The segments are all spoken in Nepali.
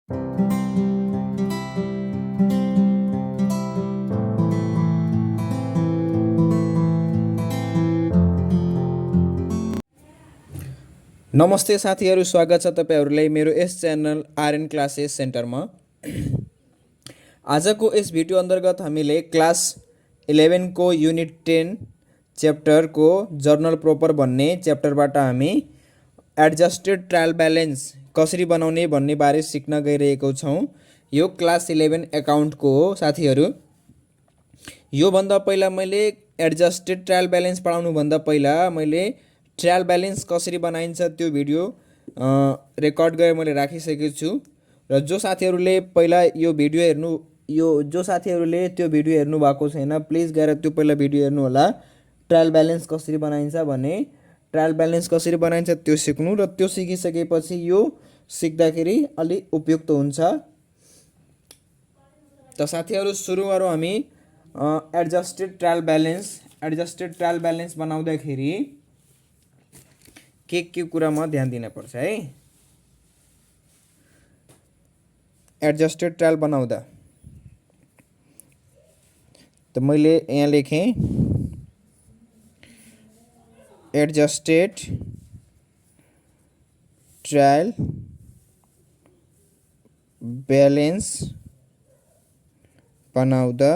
नमस्ते साथीहरू, स्वागत छ तपाईहरुलाई मेरो यस च्यानल आरएन क्लासेस सेन्टरमा। आजको यस भिडियो अन्तर्गत हामीले क्लास 11 को युनिट 10 च्याप्टर को जर्नल प्रोपर भन्ने च्याप्टरबाट हामी एडजस्टेड ट्रायल ब्यालेन्स कसरी बनाउने भन्ने बारे सिक्न गइरहेको छौं। यो क्लास 11 अकाउन्ट को हो साथीहरू। यो भन्दा पहिला मैले एडजस्टेड ट्रायल ब्यालेन्स पढाउनु भन्दा पहिला मैले ट्रायल ब्यालेन्स कसरी बनाइन्छ त्यो भिडियो रेकर्ड गरेर मैले राखिसकेको छु र जो साथीहरूले पहिला यो साथीहरूले त्यो भिडियो हेर्नु भएको छैन प्लिज गएर त्यो पहिला भिडियो हेर्नु होला। ट्रायल ब्यालेन्स कसरी बनाइन्छ भने ट्रायल ब्यालेन्स कसरी बनाइन्छ त्यो सिक्नु र त्यो सिकिसकेपछि यो सिक्दाखेरि अलि उपयुक्त हुन्छ। त साथीहरू सुरु गरौँ हामी एडजस्टेड ट्रायल ब्यालेन्स बनाउँदाखेरि के कुरामा ध्यान दिन पर्छ है। एडजस्टेड ट्रायल बनाउँदा त मैले यहाँ लेखेँ एडजस्टेड ट्रायल ब्यालेन्स बनाउँदा,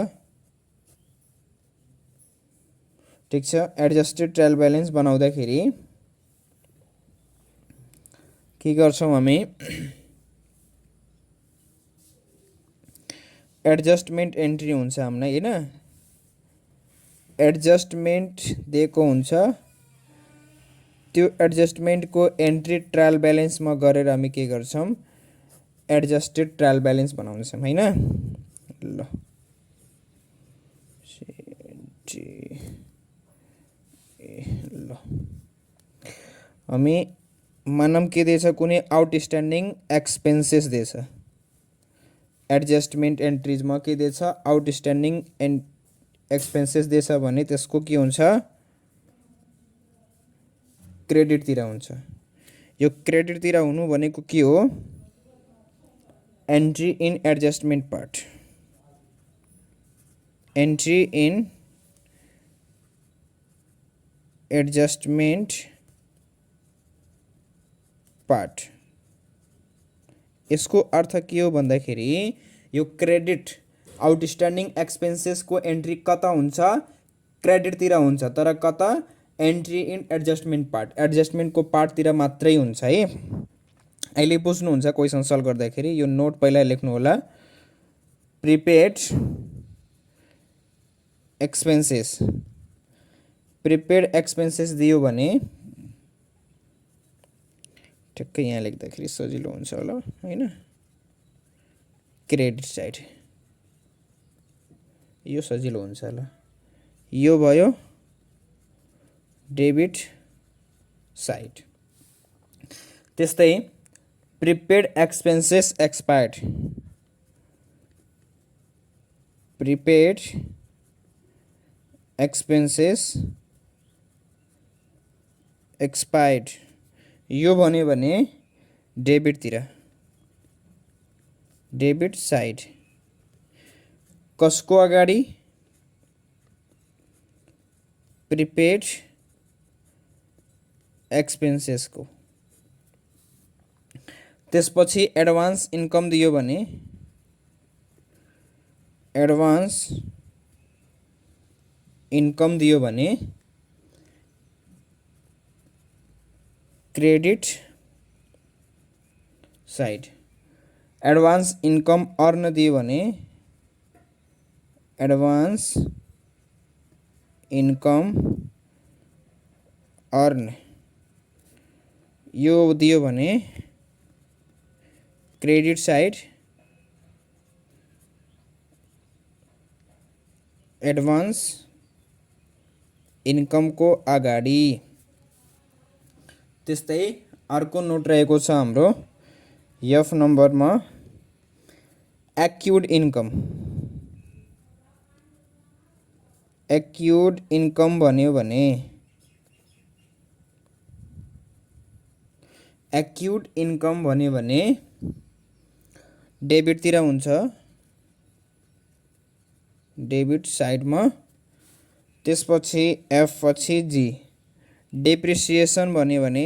ठीक छ। एडजस्टेड ट्रायल ब्यालेन्स बनाउँदाखेरि के गर्छौं हामी, एडजस्टमेन्ट एन्ट्री हुन्छ हामीलाई हैन, एडजस्टमेन्ट दिएको हुन्छ। त्यो एडजस्टमेन्ट को एन्ट्री ट्रायल ब्यालेन्स मा गरेर हामी के गर्छौं, एडजस्टेड ट्रायल ब्यालेन्स बनाउँछौं हैन। ल ल हामी मानम के दिएछ, कुनै आउटस्ट्यान्डिङ एक्सपेन्सेस दिएछ। एडजस्टमेन्ट एन्ट्रीज मा के दिएछ, आउटस्ट्यान्डिङ एक्सपेन्सेस दिएछ भने त्यसको के हुन्छ, क्रेडिट तिर हुन्छ। यो क्रेडिट तिर हुनु भनेको के हो, entry in adjustment part, entry in adjustment part. यसको अर्थ के हो भन्दाखेरि यो क्रेडिट आउटस्ट्यान्डिङ एक्सपेन्सेस को एन्ट्री कता हुन्छ, क्रेडिट तिर हुन्छ, तर कता, entry in adjustment part, adjustment को पार्ट तिर मात्रै हुन्छ है। अहिले बुझ्नुहुन्छ क्वेशन सल्भ गर्दाखेरि। यो नोट पहिला लेख्नु होला। प्रिपेड एक्सपेन्सेस, प्रिपेड एक्सपेन्सेस दियो भने ठ्याक्कै यहाँ लेख्दाखेरि सजिलो हुन्छ होला हैन। क्रेडिट साइड यो सजिलो हुन्छ होला। यो भयो डेबिट साइड। त्यस्तै prepaid expenses expired, prepaid expenses expired यो भन्यो भने डेबिट तिर, डेबिट साइड। कसको अगाडि, प्रिपेड एक्सपेन्सेस को। त्यसपछि एडभान्स इन्कम दियो भने, एडभान्स इन्कम दियो भने credit side. Advance income earn दियो भने एडभान्स इन्कम अर्न यो दियो भने क्रेडिट साइड। एडभान्स इन्कम को अगाडि। त्यस्तै अर्को नोट रहेको छ हाम्रो एफ नम्बरमा, एक्युड इन्कम। एक्युड इन्कम भन्यो भने, एक्युड इन्कम भन्यो भने डेबिटतिर हुन्छ, डेबिट साइडमा। त्यसपछि एफ पछि जी। डेप्रिसिएसन भन्यो भने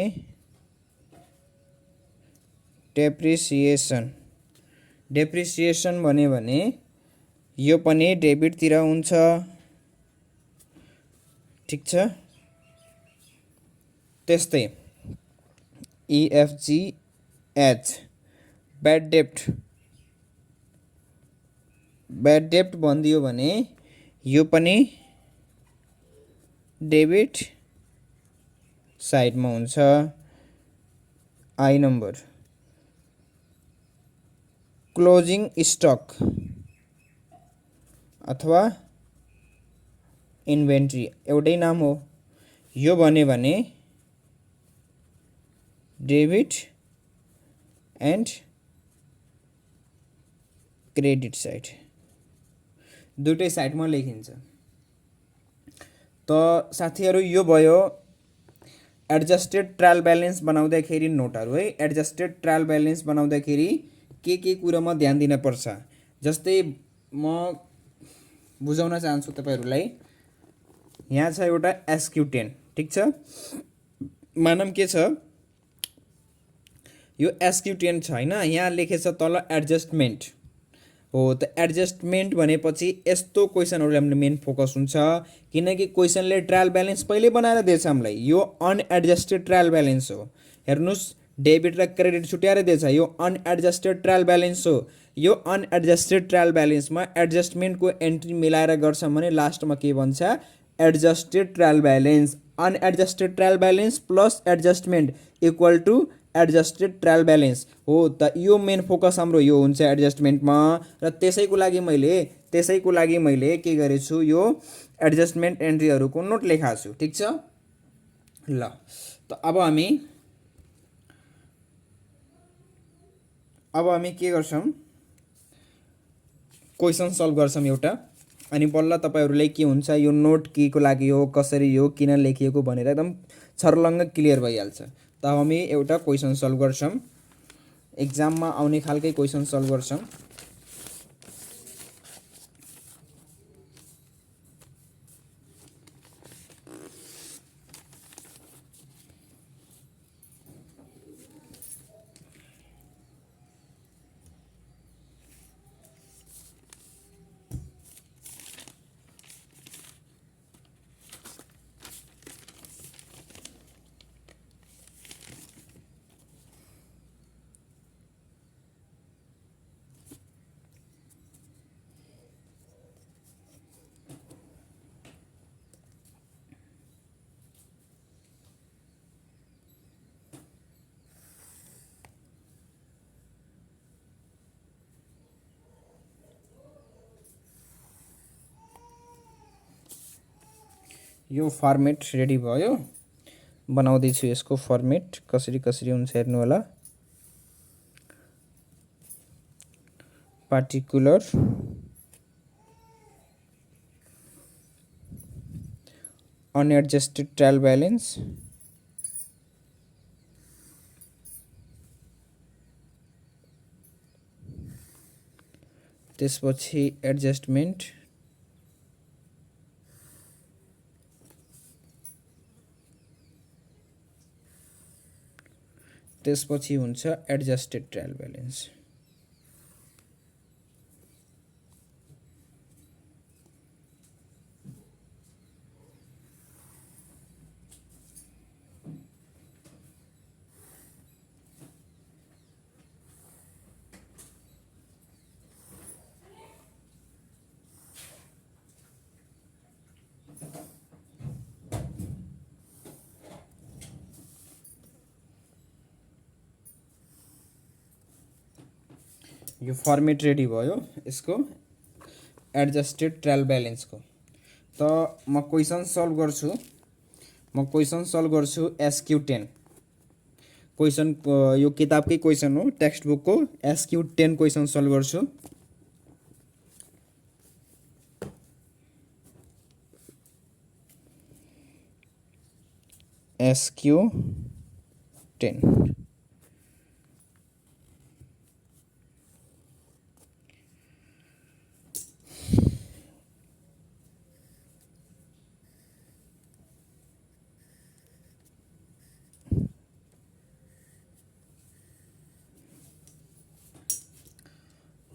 डेप्रिसिएसन, डेप्रिसिएसन भन्यो भने यो पनि डेबिटतिर हुन्छ, ठिक छ। त्यस्तै इएफजी एच। ब्याड डेप्ट, ब्याड डेप्ट भनिदियो भने यो पनि डेबिट साइडमा हुन्छ, आई नम्बर। क्लोजिङ स्टक अथवा इन्भेन्ट्री एउटै नाम हो। यो भन्यो भने डेबिट एन्ड क्रेडिट साइड, दुईटै साइडमा लेखिन्छ। त साथीहरू यो भयो एडजस्टेड ट्रायल ब्यालेन्स बनाउँदाखेरि नोटहरू है। एडजस्टेड ट्रायल ब्यालेन्स बनाउँदाखेरि के कुरामा ध्यान दिन पर्छ, जस्तै म बुझाउन चाहन्छु तपाईहरुलाई। यहाँ छ एउटा एसक्यू10, ठीक छ। मानम के छ, यो एसक्यू10 छ हैन, यहाँ लेखेछ तल एडजस्टमेन्ट हो। त एडजस्टमेन्ट भनेपछि यस्तो क्वेशनहरु हामीले मेन फोकस हुन्छ, किनकि क्वेशनले ट्रायल ब्यालेन्स पहिले बनाएर दिएछ हामीलाई। यो अनएडजस्टेड ट्रायल ब्यालेन्स हो। हेर्नुस्, डेबिट र क्रेडिट छुट्याएर दिएछ, यो अनएडजस्टेड ट्रायल ब्यालेन्स हो। यो अनएडजस्टेड ट्रायल ब्यालेन्समा एडजस्टमेन्टको एन्ट्री मिलाएर गर्छ भने लास्टमा के भन्छ, adjusted trial balance. Unadjusted trial balance plus adjustment equal to adjusted trial balance हो। त यो मेन फोकस हाम्रो यो हुन्छ एडजस्टमेन्टमा। र त्यसैको लागि मैले के गरेछु, यो एडजस्टमेन्ट एन्ट्रीहरुको नोट लेखाएको छु, ठीक छ। ल त अब हामी के गर्छौं, क्वेशन सल्भ गर्छौं एउटा। अनि बल्ल तपाईहरुलाई के हुन्छ, यो नोट के को लागि हो, कसरी हो, किन लेखिएको भनेर एकदम छर्लङ्ग क्लियर भइहाल्छ। त हामी एउटा क्वेशन सल्भ गर्छौं, एक्जाममा आउने खालकै क्वेशन सल्भ गर्छौं। यो फर्मेट रेडी भयो, बनाउँदै छु यसको फर्मेट कसरी हुन्छ हेर्नु होला। पार्टिकुलर अनएडजस्टेड ट्रायल ब्यालेन्स त्यसपछि एडजस्टमेन्ट त्यसपछि हुन्छ एडजस्टेड ट्रायल ब्यालेन्स। यो फर्मेट रेडी भयो यसको एडजस्टेड ट्रायल ब्यालेन्सको। त म क्वेशन सल्भ गर्छु एसक्यू10 क्वेशन। यो किताबकै क्वेशन हो, टेक्स्ट बुकको एसक्यू10 क्वेशन सल्भ गर्छु। SQ10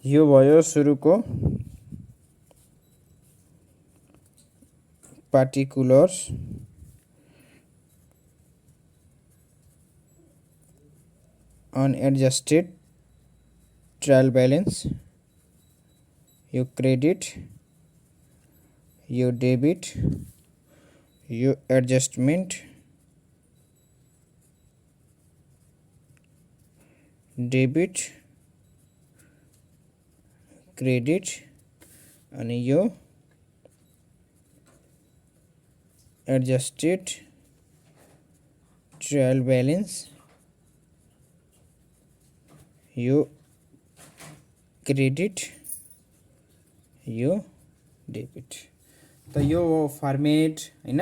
यो भयो सुरुको पार्टिकुलर्स अनएडजस्टेड ट्रायल बैलेंस, यो क्रेडिट, यो डेबिट, यो एडजस्टमेंट, डेबिट, क्रेडिट अनि यो एडजस्टेड ट्रायल बैलेंस, यो क्रेडिट, यो डेबिट। त यो फर्मेट हैन,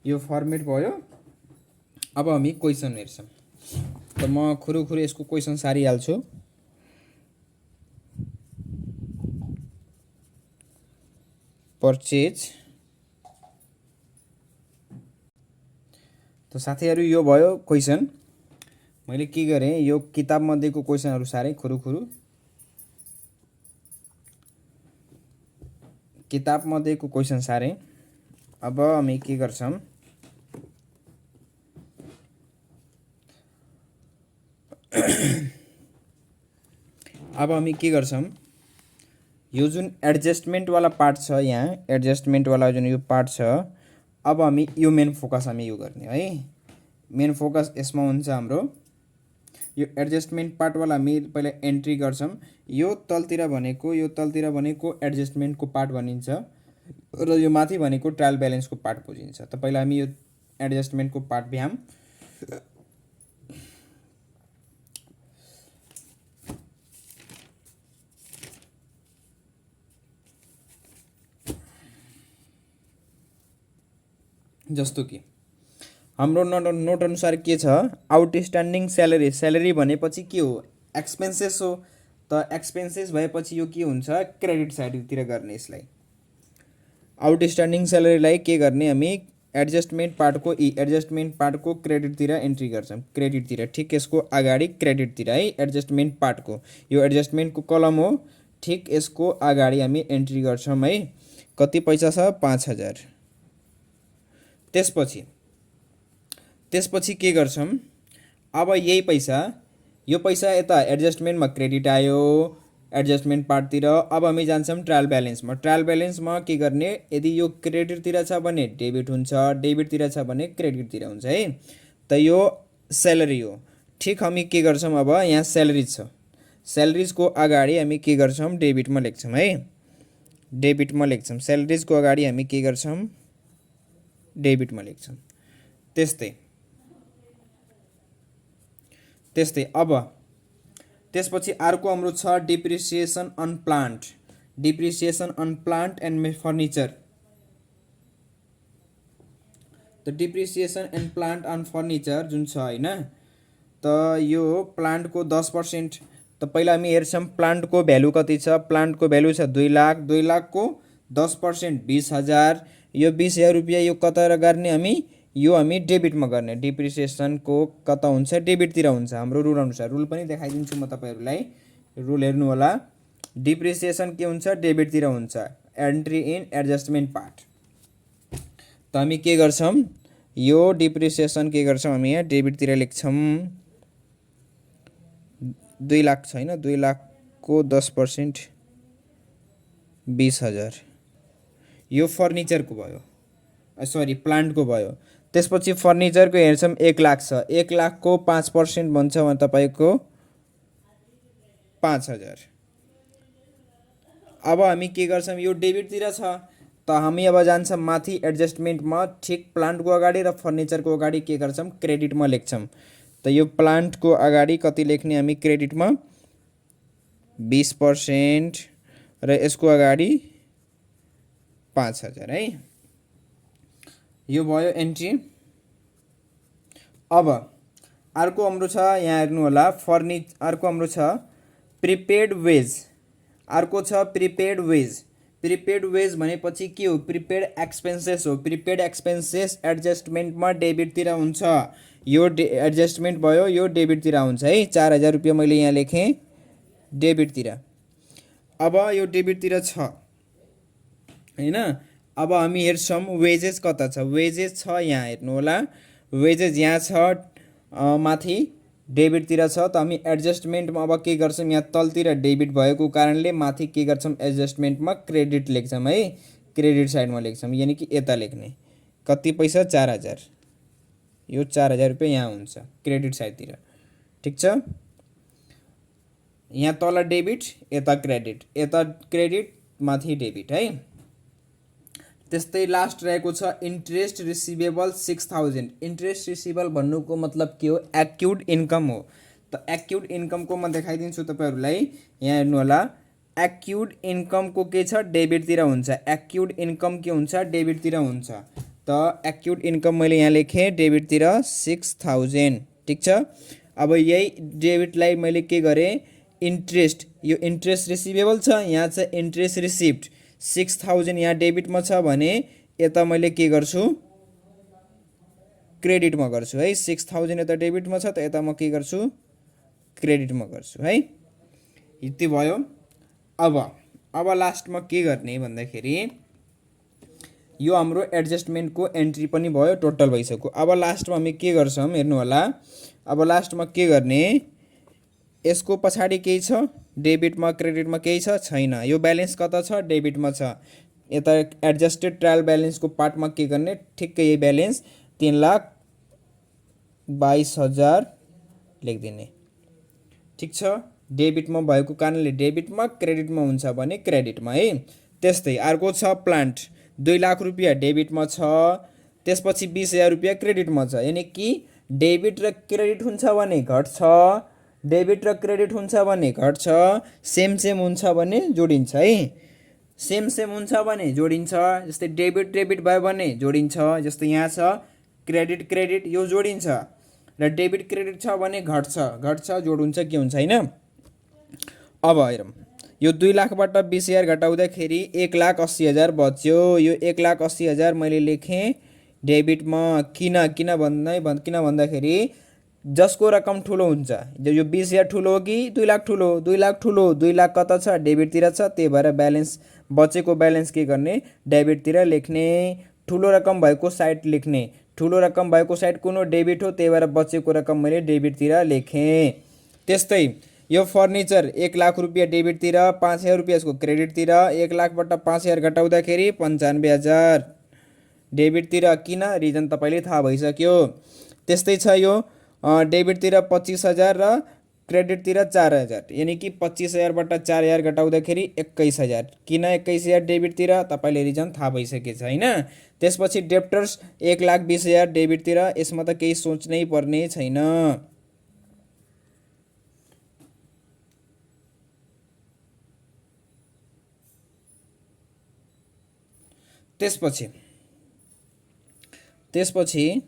यो फर्मेट भयो। अब हामी क्वेसन हेर्छौं। त म खुरुखुरु यसको क्वेसन सारिहाल्छु। परचेज। त साथीहरु यो भयो क्वेसन। मैले के गरे, यो किताब मध्येको क्वेसनहरु सारे खुरुखुरु। किताब मध्येको क्वेसन सारे। अब हामी के गर्छौं, अब हामी के गर्छौं, यो जुन एडजस्टमेंट वाला पार्ट छ, यहाँ एडजस्टमेंट वाला जुन यो पार्ट छ, अब हामी यो मेन फोकस हामी यो गर्ने है। मेन फोकस यसमा हुन्छ हाम्रो। यो एडजस्टमेंट पार्ट वाला हामी पहिला एन्ट्री गर्छौं। यो तलतिर भनेको एडजस्टमेंट को पार्ट भनिन्छ र यो माथि भनेको ट्रायल बैलेंस को पार्ट बुझिन्छ। त पहिला हामी यो एडजस्टमेंट को पार्ट भ्याम। जस्तो कि हाम्रो नोट अनुसार के छ, आउटस्ट्यान्डिङ स्यालेरी। स्यालेरी भनेपछि के हो, एक्सपेन्सेस हो। त एक्सपेन्सेस भएपछि यो के हुन्छ, क्रेडिट साइडतिर गर्ने यसलाई। आउटस्ट्यान्डिङ स्यालेरीलाई के गर्ने हामी, एडजस्टमेंट पार्ट को क्रेडिटतिर एन्ट्री गर्छौं। क्रेडिटतिर, ठिक यसको अगाडि क्रेडिटतिर है, एडजस्टमेंट पार्ट को। यो एडजस्टमेंट को कलम हो, ठिक यसको अगाडि हामी एन्ट्री गर्छौं है। कति पैसा छ, 5000। त्यसपछि के गर्छौं, अब यही पैसा, यो पैसा यता एडजस्टमेन्टमा क्रेडिट आयो एडजस्टमेंट पार्टतिर। अब हामी जान्छौं ट्रायल बैलेंसमा। ट्रायल बैलेंसमा के गर्ने, यदि यो क्रेडिटतिर छ भने डेबिट हुन्छ, डेबिटतिर छ भने क्रेडिटतिर हुन्छ है। त यो स्यालेरी हो। ठिक हामी के गर्छौं, अब यहाँ स्यालेरीज छ, स्यालेरीजको अगाडि हामी के गर्छौं, डेबिटमा लेख्छौं है। डेबिटमा लेख्छौं, स्यालेरीजको अगाडि हामी के गर्छौं, डेबिटमा लेख्छौं। त्यस्तै अब त्यसपछि अर्को हाम्रो छ depreciation on plant. Depreciation on plant and furniture. त depreciation and plant on furniture जुन छ हैन, त यो प्लान्ट को 10%। त पहिला हामी हेर्छौं प्लान्ट को भ्यालु कति छ। प्लान्ट को भ्यालु छ 2 लाख। 2 लाख को 10% 20,000। यो 20,000 रुपैयाँ यो कता गर्ने हामी, यो हामी डेबिटमा गर्ने। डिप्रिसिएसन को कता हुन्छ, डेबिटतिर हुन्छ हाम्रो रुल अनुसार। रुल पनि देखाइदिन्छु म तपाईहरुलाई, रुल हेर्नु होला। डिप्रिसिएसन के हुन्छ, डेबिटतिर हुन्छ, एन्ट्री इन एडजस्टमेंट पार्ट। त हामी के गर्छौं, यो डिप्रिसिएसन के गर्छौं हामी यहाँ डेबिटतिर लेख्छौं। 2 लाख छैन, 2 लाख को 10% 20,000। यो फर्निचर को भयो, सरी प्लान्ट को भयो। त्यसपछि फर्निचर को हेर्छौं 1 लाख छ। 1 लाख को 5% भन्छ भने तपाईको 5,000। अब हामी के गर्छौं, यो डेबिटतिर छ। त हामी अब जान्छौं माथि एडजस्टमेन्टमा। ठिक प्लान्ट को अगाडि र फर्निचर को अगाडि के गर्छौं, क्रेडिटमा लेख्छौं। त यो प्लान्ट को अगाडि कति लेख्ने हामी क्रेडिटमा, 20% र यसको अगाडि 5,000 है। यो भयो एन्ट्री। अब अर्को हाम्रो छ, यहाँ हेर्नु होला, अर्को हाम्रो छ प्रिपेड वेज। अर्को छ प्रिपेड वेज। प्रिपेड वेज भनेपछि के हो, प्रिपेड एक्सपेन्सेस हो। प्रिपेड एक्सपेन्सेस एडजस्टमेन्टमा डेबिटतिर हुन्छ। यो एडजस्टमेन्ट भयो, यो डेबिटतिर हुन्छ है। 4,000 रुपैयाँ मैले यहाँ लेखेँ डेबिटतिर। अब यो डेबिटतिर छ हैन। अब हामी हेर्छौँ वेजेस कता छ, वेजेस छ यहाँ हेर्नु होला, वेजेस यहाँ छ माथि डेबिटतिर छ। त हामी एडजस्टमेन्टमा अब के गर्छौँ, यहाँ तलतिर डेबिट भएको कारणले माथि के गर्छौँ एडजस्टमेन्टमा क्रेडिट लेख्छौँ है, क्रेडिट साइडमा लेख्छौँ, यानि कि यता लेख्ने कति पैसा 4000, यो 4000 रुपियाँ यहाँ हुन्छ क्रेडिट साइडतिर। ठिक छ, यहाँ तल डेबिट यता क्रेडिट माथि डेबिट है। त्यस्तै लास्ट रहेको छ इन्ट्रेस्ट रिसिभेबल 6000। इन्ट्रेस्ट रिसिभेबल भन्नुको मतलब के हो, एक्युड इन्कम हो। त एक्युड इन्कमको म देखाइदिन्छु तपाईँहरूलाई, यहाँ हेर्नु होला एक्युड इन्कमको के छ डेबिटतिर हुन्छ, एक्युड इन्कम के हुन्छ डेबिटतिर हुन्छ। त एक्युड इन्कम मैले यहाँ लेखेँ डेबिटतिर 6000। ठिक छ, अब यही डेबिटलाई मैले के गरेँ इन्ट्रेस्ट, यो इन्ट्रेस्ट रिसिभेबल छ, यहाँ छ इन्ट्रेस्ट रिसिप्ट 6000 यहाँ डेबिटमा छ भने यता मैले के गर्छु क्रेडिटमा गर्छु है। 6000 यता डेबिटमा छ त यता म के गर्छु क्रेडिटमा गर्छु है। यति भयो। अब लास्टमा के गर्ने भन्दाखेरि यो हाम्रो एडजस्टमेन्टको एन्ट्री पनि भयो, टोटल भइसक्यो। अब लास्टमा हामी के गर्छौँ हेर्नु होला, अब लास्टमा के गर्ने, यसको पछाडि केही छ डेबिटमा क्रेडिटमा केही छ छैन, यो ब्यालेन्स कता छ डेबिटमा छ। यता एडजस्टेड ट्रायल ब्यालेन्सको पार्टमा के गर्ने ठिक्कै यही ब्यालेन्स 3,22,000 लेखिदिने। ठिक छ, डेबिटमा भएको कारणले डेबिटमा, क्रेडिटमा हुन्छ भने क्रेडिटमा है। त्यस्तै अर्को छ प्लान्ट 2 लाख रुपियाँ डेबिटमा छ, त्यसपछि 20,000 रुपियाँ क्रेडिटमा छ, यानि कि डेबिट र क्रेडिट हुन्छ भने घट्छ, डेबिट र क्रेडिट हुन्छ भने घट्छ, सेम हुन्छ भने जोडिन्छ है। सेम हुन्छ भने जोडिन्छ, जस्तै डेबिट भयो भने जोडिन्छ, जस्तै यहाँ छ क्रेडिट यो जोडिन्छ, र डेबिट क्रेडिट छ भने घट्छ जोड हुन्छ के हुन्छ हैन। अब हेरौँ यो 2 लाखबाट 20,000 घटाउँदाखेरि 1,80,000 बच्यो। यो 1,80,000 मैले लेखेँ डेबिटमा, किन भन्दाखेरि जसको रकम ठुलो हुन्छ, यो 20,000 ठुलो हो कि 2 लाख ठुलो, 2 लाख ठुलो, 2 लाख कता छ डेबिटतिर छ, त्यही भएर ब्यालेन्स बचेको ब्यालेन्स के गर्ने डेबिटतिर लेख्ने, ठुलो रकम भएको साइड लेख्ने, ठुलो रकम भएको साइड कुन हो डेबिट हो, त्यही भएर बचेको रकम मैले डेबिटतिर लेखेँ। त्यस्तै यो फर्निचर 1 लाख रुपियाँ डेबिटतिर, 5,000 रुपियाँ यसको क्रेडिटतिर, 1 लाखबाट 5,000 घटाउँदाखेरि 95,000 डेबिटतिर, किन रिजन तपाईँले थाहा भइसक्यो। त्यस्तै छ यो डेबिटतिर 25,000 र क्रेडिटतिर 4,000, यानि कि 25,000बाट 4,000 घटाउँदाखेरि 21,000, किन 21,000 डेबिटतिर तपाईँले रिजन थाहा भइसकेछ हैन। त्यसपछि डेप्टर्स 1,20,000 डेबिटतिर, यसमा त केही सोच्नै पर्ने छैन। त्यसपछि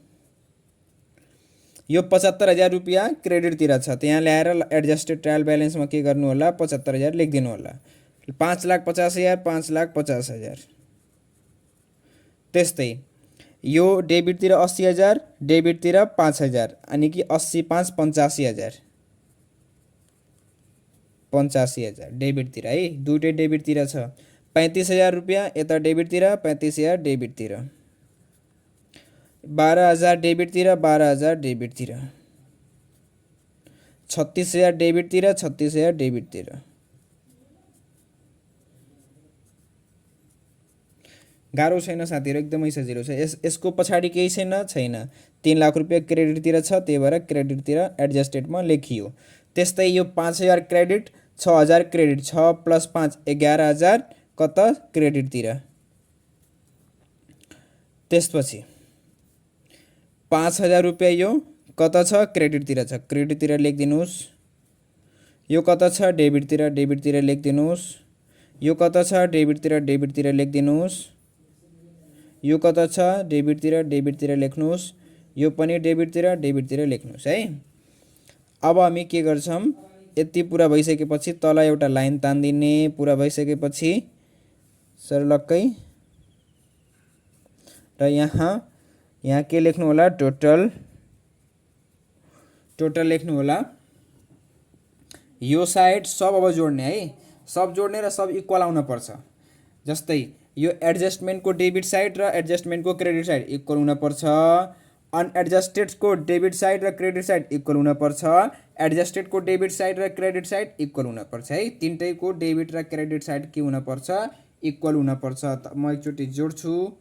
यो 75,000 रुपियाँ क्रेडिटतिर छ, त्यहाँ ल्याएर एडजस्टेड ट्रायल ब्यालेन्समा के गर्नु होला 75,000 लेखिदिनु होला। 5,50,000 5,50,000। त्यस्तै यो डेबिटतिर 80,000 डेबिटतिर 5,000, अनि कि 80 5 85,000 डेबिटतिर है, दुइटै डेबिटतिर छ। 35,000 रुपियाँ यता डेबिटतिर, 35,000 डेबिटतिर, 12,000 डेबिटतिर, 12,000 डेबिटतिर, 36,000 डेबिटतिर, 36,000 डेबिटतिर। गाह्रो छैन साथीहरू, एकदमै सजिलो छ। यसको पछाडि केही छैन। 3 लाख रुपियाँ क्रेडिटतिर छ, त्यही भएर क्रेडिटतिर एडजस्टेडमा लेखियो। त्यस्तै यो 5,000 क्रेडिट, 6,000 क्रेडिट, 6 + 5 11,000 कता क्रेडिटतिर। त्यसपछि 5,000 रुपियाँ यो कता छ क्रेडिटतिर छ, क्रेडिटतिर लेखिदिनुहोस्। यो कता छ डेबिटतिर लेखिदिनुहोस्। यो कता छ डेबिटतिर लेखिदिनुहोस्। यो कता छ डेबिटतिर लेख्नुहोस्। यो पनि डेबिटतिर लेख्नुहोस् है। अब हामी के गर्छौँ, यति पुरा भइसकेपछि तल एउटा लाइन तान्दिने, पुरा भइसकेपछि सर्लक्कै, र यहाँ के लेख्नु होला टोटल लेख्नु होला। यो साइड सब अब जोड्ने है, सब जोड्ने र सब इक्वल आउन पर्छ। जस्तै यो एडजस्टमेन्टको डेबिट साइड र एडजस्टमेन्टको क्रेडिट साइड इक्वल हुनपर्छ। अनएडजस्टेडको डेबिट साइड र क्रेडिट साइड इक्वल हुनपर्छ। एडजस्टेडको डेबिट साइड र क्रेडिट साइड इक्वल हुनपर्छ है। तिनटैको डेबिट र क्रेडिट साइड के हुनपर्छ? इक्वल हुनपर्छ। म एकचोटि जोड्छु।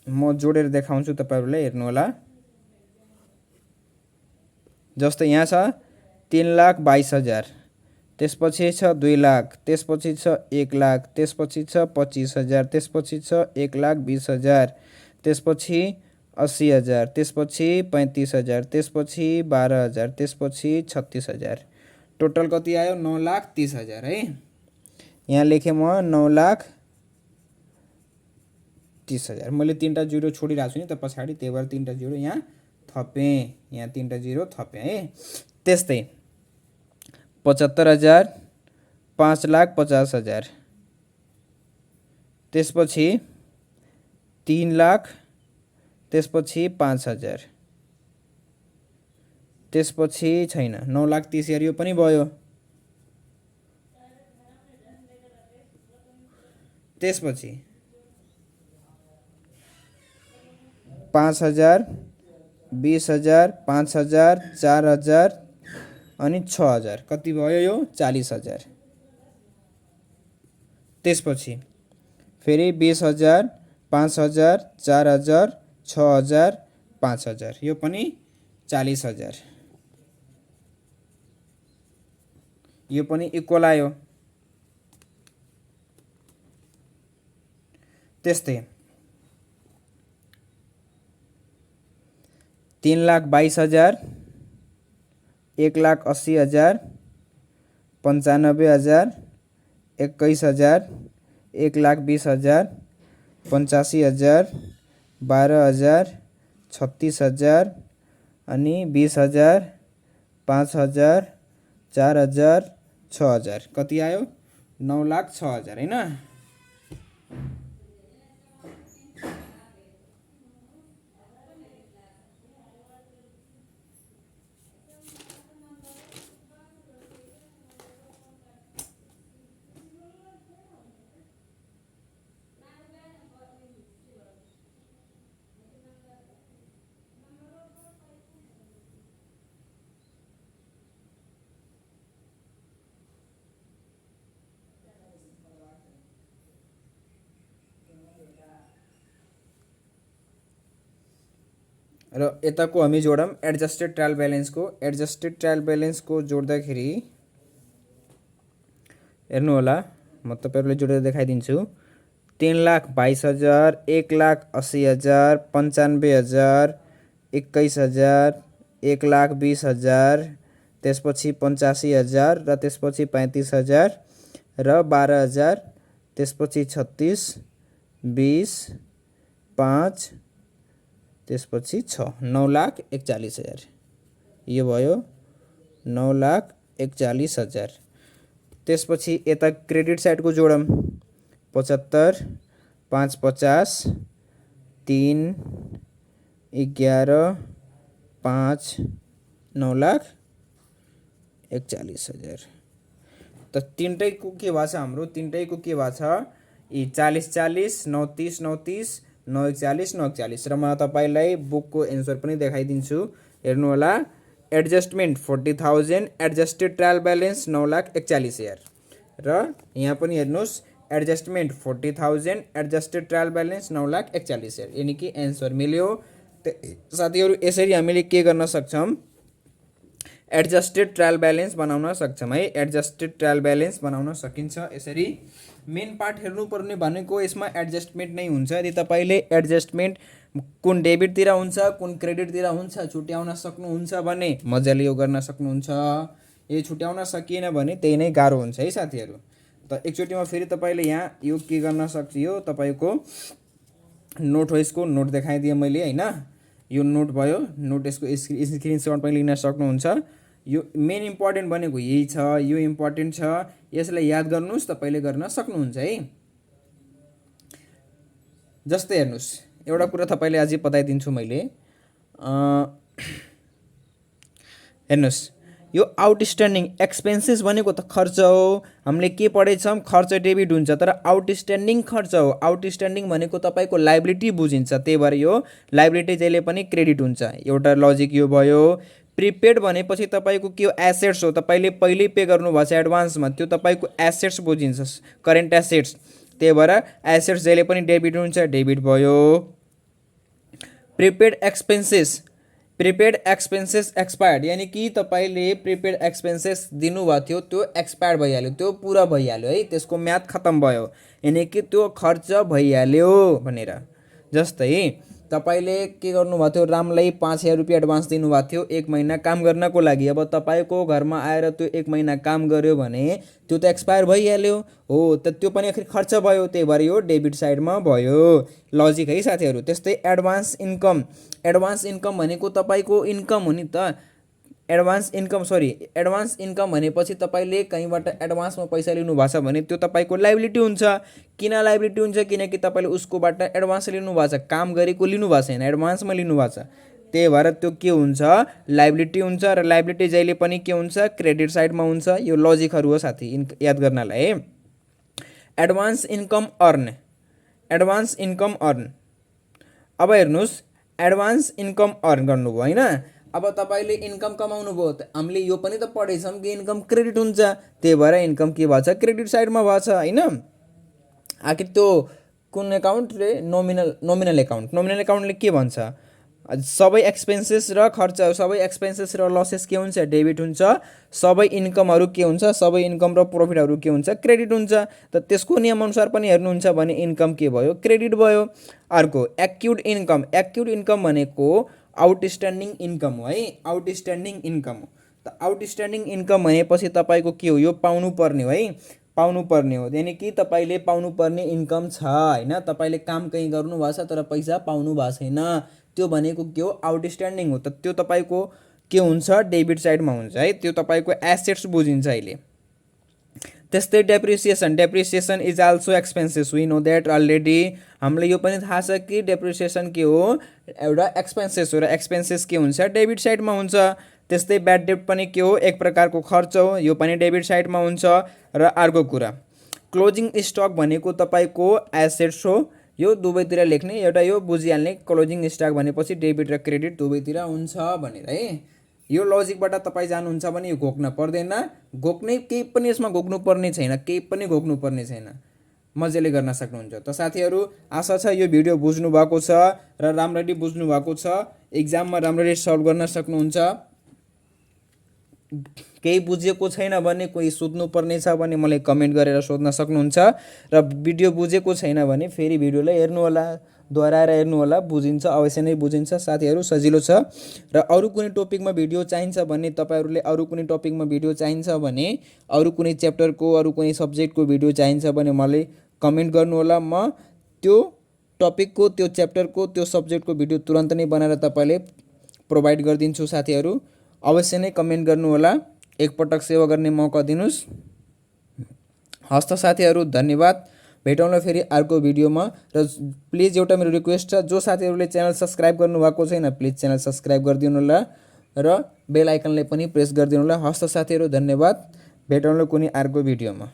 म जोडेर देखाउँछु तपाईहरुलाई, हेर्नु होला। जस्तै यहाँ छ 3,22,000, त्यसपछि छ 2 लाख, त्यसपछि छ 1 लाख, त्यसपछि छ 25,000, त्यसपछि छ 1,20,000, त्यसपछि 80,000, त्यसपछि 35,000, त्यसपछि 12,000, त्यसपछि 36,000। टोटल कति आयो? 9,30,000 है। यहाँ लेखेँ म 9,30,000। मैले 3टा जिरो छोडिरहेको छु नि त पछाडि, त्यही भएर 3टा जिरो यहाँ थपेँ। यहाँ 3टा जिरो थपेँ है। त्यस्तै 75,000, 5,50,000, त्यसपछि 3 लाख, त्यसपछि 5,000, त्यसपछि छैन 9,30,000 यो पनि भयो। त्यसपछि 5,000, 20,000, 5,000, 4,000 अनि 6,000, कति भयो यो? 40,000। त्यसपछि फेरि 20,000, 5,000, 4,000, 6,000, 5,000, यो पनि 40,000। यो पनि इक्वल आयो। त्यस्तै 3,22,000, 1,80,000, 95,000, 21,000, 1,20,000, 85,000, 12,000, 36,000 अनि 20,000, 5,000, 4,000, 6,000, कति आयो? 9,06,000 हैन। र यताको हामी जोडौँ एडजस्टेड ट्रायल ब्यालेन्सको। एडजस्टेड ट्रायल ब्यालेन्सको जोड्दाखेरि हेर्नु होला, म तपाईहरुलाई जोडेर देखाइदिन्छु। 3,22,000, 1,80,000, 95,000, 21,000, 1,20,000, त्यसपछि 85,000 र त्यसपछि 35,000 र 12,000, त्यसपछि 36, 20, 5, त्यसपछि 6, 9,41,000। यो भयो 9,41,000। त्यसपछि यता क्रेडिट साइडको जोडौँ। 75, 5, 50, 3, 11, 5, 9,41,000। त तिनटैको के भएको छ हाम्रो? तिनटैको के भएको छ? यी 40, 40, 9,30, 9,30, 9,41, 9,41 र म तपाईलाई बुकको एन्सर पनि देखाइदिन्छु। हेर्नु होला। एडजस्टमेन्ट 40,000, एडजस्टेड ट्रायल ब्यालेन्स 9,41,000 र यहाँ पनि हेर्नुस् एडजस्टमेन्ट 40,000, एडजस्टेड ट्रायल ब्यालेन्स 9,41,000, यानी कि एन्सर मिल्यो। साथीहरु यसरी हामीले के गर्न सक्छौं? एडजस्टेड ट्रायल ब्यालेन्स बनाउन सक्छौं है। एडजस्टेड ट्रायल ब्यालेन्स बनाउन सकिन्छ यसरी। मेन पार्ट हेर्नुपर्ने भनेको यसमा एडजस्टमेन्ट नै हुन्छ। यदि तपाईले एडजस्टमेन्ट कुन डेबिटतिर हुन्छ कुन क्रेडिटतिर हुन्छ छुट्याउन सक्नुहुन्छ भने मजाले यो गर्न सक्नुहुन्छ। यदि छुट्याउन सकिएन भने त्यही नै गाह्रो हुन्छ है साथीहरु। त एकचोटिमा फेरि तपाईले यहाँ यो के गर्न सक्छ, यो तपाईको नोट वाइजको नोट देखाइदिए मैले हैन। यो नोट भयो। नोट यसको स्क्रिनशट पनि लिन सक्नुहुन्छ। यो मेन इम्पोर्टेन्ट भनेको यही छ, यो इम्पोर्टेन्ट छ, यसलाई याद गर्नुस् तपाईले गर्न सक्नुहुन्छ है। जस्तै हेर्नुस् एउटा कुरा तपाईले अझै बताइदिन्छु मैले। हेर्नुहोस् यो आउटस्ट्यान्डिङ एक्सपेन्सेस भनेको त खर्च हो, हामीले के पढेछौँ, खर्च डेबिट हुन्छ, तर आउटस्ट्यान्डिङ खर्च हो। आउटस्ट्यान्डिङ भनेको तपाईँको लाइबिलिटी बुझिन्छ, त्यही भएर यो लाइबिलिटी जहिले पनि क्रेडिट हुन्छ। एउटा लजिक यो भयो। प्रिपेड भनेपछि तपाईँको के हो, एसेट्स हो, तपाईँले पहिल्यै पे गर्नुभएको छ एडभान्समा, त्यो तपाईँको एसेट्स बुझिन्छ, करेन्ट एसेट्स, त्यही भएर एसेट्स जहिले पनि डेबिट हुन्छ, डेबिट भयो। Prepaid expenses, prepaid expenses expired, यानि कि तपाईँले प्रिपेड एक्सपेन्सेस दिनुभएको थियो त्यो एक्सपायर्ड भइहाल्यो, त्यो पुरा भइहाल्यो है, त्यसको म्याद खत्तम भयो, यानि कि त्यो खर्च भइहाल्यो भनेर। जस्तै तपाईँले के गर्नुभएको थियो, रामलाई 5,000 रुपियाँ एडभान्स दिनुभएको थियो 1 महिना काम गर्नको लागि। अब तपाईँको घरमा आएर त्यो 1 महिना काम गर्यो भने त्यो त एक्सपायर भइहाल्यो हो, त त्यो पनि आखिर खर्च भयो, त्यही भएर यो डेबिट साइडमा भयो, लजिक है साथीहरू। त्यस्तै एडभान्स इन्कम, एडभान्स इन्कम भनेको तपाईँको इन्कम हो नि त, एडभान्स इन्कम भनेपछि तपाईँले कहीँबाट एडभान्समा पैसा लिनुभएको छ भने त्यो तपाईँको लाइबिलिटी हुन्छ। किन लाइबिलिटी हुन्छ, किनकि तपाईँले उसकोबाट एडभान्स लिनुभएको छ, काम गरेको लिनुभएको छैन, एडभान्समा लिनुभएको छ, त्यही भएर त्यो के हुन्छ, लाइबिलिटी हुन्छ। र लाइबिलिटी जहिले पनि के हुन्छ, क्रेडिट साइडमा हुन्छ। यो लजिकहरू हो साथी याद गर्नलाई है। Advance income earn, advance income earn, अब हेर्नुहोस् एडभान्स इन्कम अर्न गर्नुभयो होइन, अब तपाईँले इन्कम कमाउनु भयो, हामीले यो पनि त पढेछौँ कि इन्कम क्रेडिट हुन्छ, त्यही भएर इन्कम के भएको छ, क्रेडिट साइडमा भएको छ होइन। आखिर त्यो कुन एकाउन्टले, नोमिनल एकाउन्ट, नोमिनल एकाउन्टले के भन्छ, सबै एक्सपेन्सेस र खर्च, सबै एक्सपेन्सेस र लसेस के हुन्छ, डेबिट हुन्छ। सबै इन्कमहरू के हुन्छ, सबै इन्कम र प्रफिटहरू के हुन्छ, क्रेडिट हुन्छ। त त्यसको नियमअनुसार पनि हेर्नुहुन्छ भने इन्कम के भयो, क्रेडिट भयो। अर्को एक्युड इन्कम, एक्युड इन्कम भनेको आउटस्ट्यान्डिङ इन्कम हो है, आउटस्ट्यान्डिङ इन्कम हो। त आउटस्ट्यान्डिङ इन्कम भनेपछि तपाईँको के हो, यो पाउनुपर्ने हो है, पाउनुपर्ने हो, यानि कि तपाईँले पाउनुपर्ने इन्कम छ होइन, तपाईँले काम कहीँ गर्नुभएको छ तर पैसा पाउनु भएको छैन, त्यो भनेको के हो, आउटस्ट्यान्डिङ हो। त त्यो तपाईँको के हुन्छ, डेबिट साइडमा हुन्छ है, त्यो तपाईँको एसेट्स बुझिन्छ अहिले। त्यस्तै depreciation, depreciation is also expenses, we know that already, हामीलाई यो पनि थाहा छ कि डेप्रिसिएसन के हो, एउटा एक्सपेन्सेस हो, र एक्सपेन्सेस के हुन्छ, डेबिट साइडमा हुन्छ। त्यस्तै ब्याड डेब्ट पनि के हो, एक प्रकारको खर्च हो, यो पनि डेबिट साइडमा हुन्छ। र अर्को कुरा क्लोजिङ स्टक भनेको तपाईँको एसेट्स हो, यो दुवैतिर लेख्ने, एउटा यो बुझिहाल्ने, क्लोजिङ स्टक भनेपछि डेबिट र क्रेडिट दुवैतिर हुन्छ भनेर है। यो लजिकबाट तपाईँ जानुहुन्छ भने यो घोक्न पर्दैन, घोक्ने केही पनि यसमा घोक्नु पर्ने छैन, केही पनि घोक्नु पर्ने छैन, मजाले गर्न सक्नुहुन्छ। त साथीहरू आशा छ यो भिडियो बुझ्नु भएको छ र राम्ररी बुझ्नु भएको छ, एक्जाममा राम्ररी सल्भ गर्न सक्नुहुन्छ। केही बुझेको छैन भने, कोही सोध्नु पर्ने छ भने मलाई कमेन्ट गरेर सोध्न सक्नुहुन्छ, र भिडियो बुझेको छैन भने फेरि भिडियोलाई हेर्नु होला, दोहोऱ्याएर हेर्नु होला, बुझिन्छ, अवश्य नै बुझिन्छ साथीहरू, सजिलो छ। र अरू कुनै टपिकमा भिडियो चाहिन्छ भने, तपाईँहरूले अरू कुनै टपिकमा भिडियो चाहिन्छ भने, अरू कुनै च्याप्टरको, अरू कुनै सब्जेक्टको भिडियो चाहिन्छ भने मलाई कमेन्ट गर्नु होला, म त्यो टपिकको, त्यो च्याप्टरको, त्यो सब्जेक्टको भिडियो तुरन्त नै बनाएर तपाईँले प्रोभाइड गरिदिन्छु साथीहरू, अवश्य नै कमेन्ट गर्नु होला, एकपटक सेवा गर्ने मौका दिनुहोस्। हस्त साथीहरू, धन्यवाद, भेटौँला फेरि अर्को भिडियोमा। र प्लिज एउटा मेरो रिक्वेस्ट छ, जो साथीहरूले च्यानल सब्सक्राइब गर्नुभएको छैन प्लिज च्यानल सब्सक्राइब गरिदिनु होला र बेल आइकनलाई पनि प्रेस गरिदिनु होला। हस्त साथीहरू, धन्यवाद, भेटौँला कुनै अर्को भिडियोमा।